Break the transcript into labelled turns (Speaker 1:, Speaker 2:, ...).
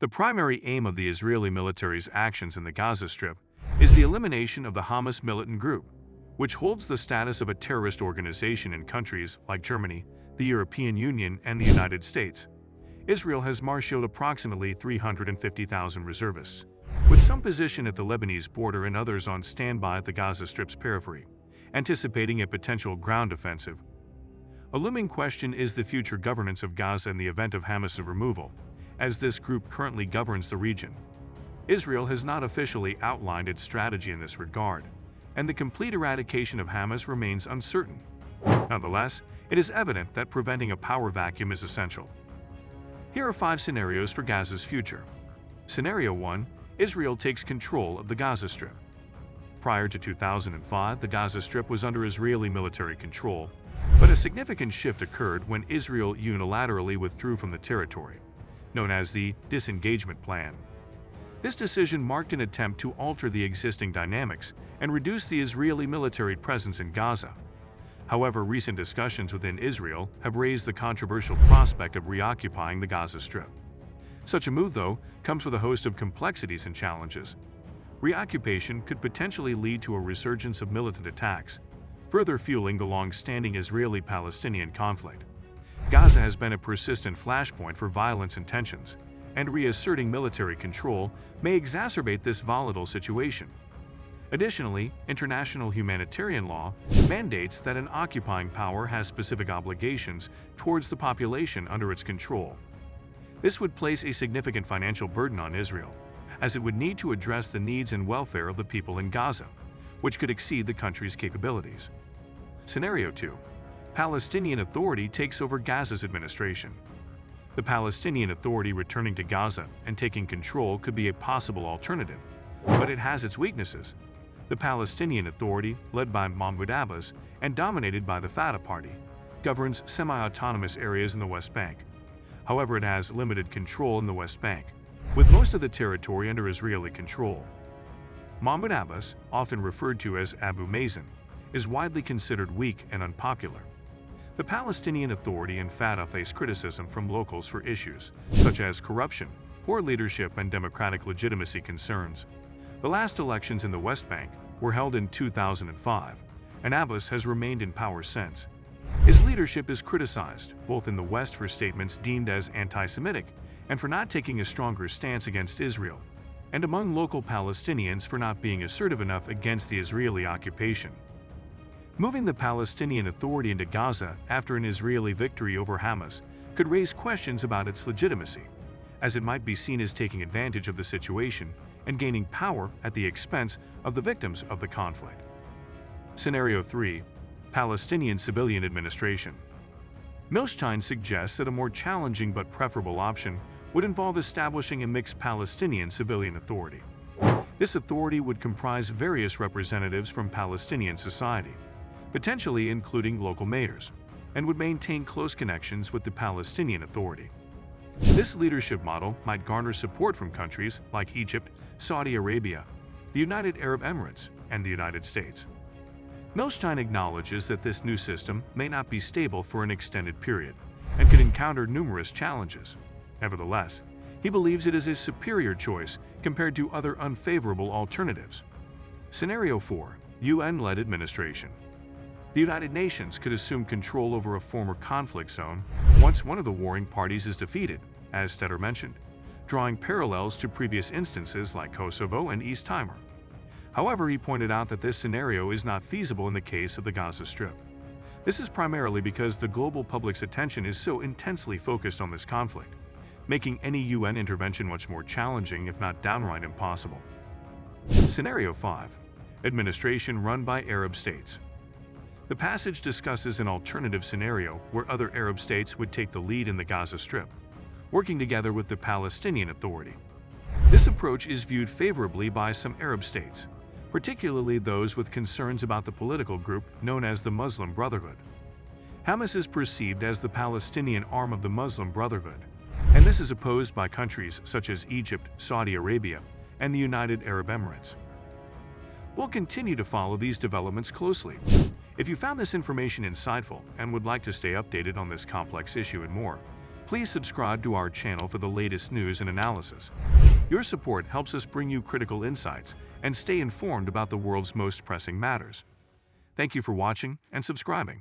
Speaker 1: The primary aim of the Israeli military's actions in the Gaza Strip is the elimination of the Hamas militant group, which holds the status of a terrorist organization in countries like Germany, the European Union, and the United States. Israel has marshaled approximately 350,000 reservists, with some positioned at the Lebanese border and others on standby at the Gaza Strip's periphery, anticipating a potential ground offensive. A looming question is the future governance of Gaza in the event of Hamas' removal, as this group currently governs the region. Israel has not officially outlined its strategy in this regard, and the complete eradication of Hamas remains uncertain. Nonetheless, it is evident that preventing a power vacuum is essential. Here are 5 scenarios for Gaza's future. Scenario 1. Israel takes control of the Gaza Strip. Prior to 2005, the Gaza Strip was under Israeli military control, but a significant shift occurred when Israel unilaterally withdrew from the territory, known as the disengagement plan. This decision marked an attempt to alter the existing dynamics and reduce the Israeli military presence in Gaza. However, recent discussions within Israel have raised the controversial prospect of reoccupying the Gaza Strip. Such a move, though, comes with a host of complexities and challenges. Reoccupation could potentially lead to a resurgence of militant attacks, further fueling the long-standing Israeli-Palestinian conflict. Gaza has been a persistent flashpoint for violence and tensions, and reasserting military control may exacerbate this volatile situation. Additionally, international humanitarian law mandates that an occupying power has specific obligations towards the population under its control. This would place a significant financial burden on Israel, as it would need to address the needs and welfare of the people in Gaza, which could exceed the country's capabilities. Scenario 2. Palestinian Authority takes over Gaza's administration. The Palestinian Authority returning to Gaza and taking control could be a possible alternative, but it has its weaknesses. The Palestinian Authority, led by Mahmoud Abbas and dominated by the Fatah Party, governs semi-autonomous areas in the West Bank. However, it has limited control in the West Bank, with most of the territory under Israeli control. Mahmoud Abbas, often referred to as Abu Mazen, is widely considered weak and unpopular. The Palestinian Authority and Fatah face criticism from locals for issues such as corruption, poor leadership, and democratic legitimacy concerns. The last elections in the West Bank were held in 2005, and Abbas has remained in power since. His leadership is criticized, both in the West for statements deemed as anti-Semitic and for not taking a stronger stance against Israel, and among local Palestinians for not being assertive enough against the Israeli occupation. Moving the Palestinian Authority into Gaza after an Israeli victory over Hamas could raise questions about its legitimacy, as it might be seen as taking advantage of the situation and gaining power at the expense of the victims of the conflict. Scenario 3. Palestinian Civilian Administration. Milstein suggests that a more challenging but preferable option would involve establishing a mixed Palestinian civilian authority. This authority would comprise various representatives from Palestinian society, potentially including local mayors, and would maintain close connections with the Palestinian Authority. This leadership model might garner support from countries like Egypt, Saudi Arabia, the United Arab Emirates, and the United States. Milstein acknowledges that this new system may not be stable for an extended period and could encounter numerous challenges. Nevertheless, he believes it is a superior choice compared to other unfavorable alternatives. Scenario 4. UN-led administration. The United Nations could assume control over a former conflict zone once one of the warring parties is defeated, as Stetter mentioned, drawing parallels to previous instances like Kosovo and East Timor. However, he pointed out that this scenario is not feasible in the case of the Gaza Strip. This is primarily because the global public's attention is so intensely focused on this conflict, making any UN intervention much more challenging, if not downright impossible. Scenario 5. Administration run by Arab states. The passage discusses an alternative scenario where other Arab states would take the lead in the Gaza Strip, working together with the Palestinian Authority. This approach is viewed favorably by some Arab states, particularly those with concerns about the political group known as the Muslim Brotherhood. Hamas is perceived as the Palestinian arm of the Muslim Brotherhood, and this is opposed by countries such as Egypt, Saudi Arabia, and the United Arab Emirates. We'll continue to follow these developments closely. If you found this information insightful and would like to stay updated on this complex issue and more, Please subscribe to our channel for the latest news and analysis. Your support helps us bring you critical insights and stay informed about the world's most pressing matters. Thank you for watching and subscribing.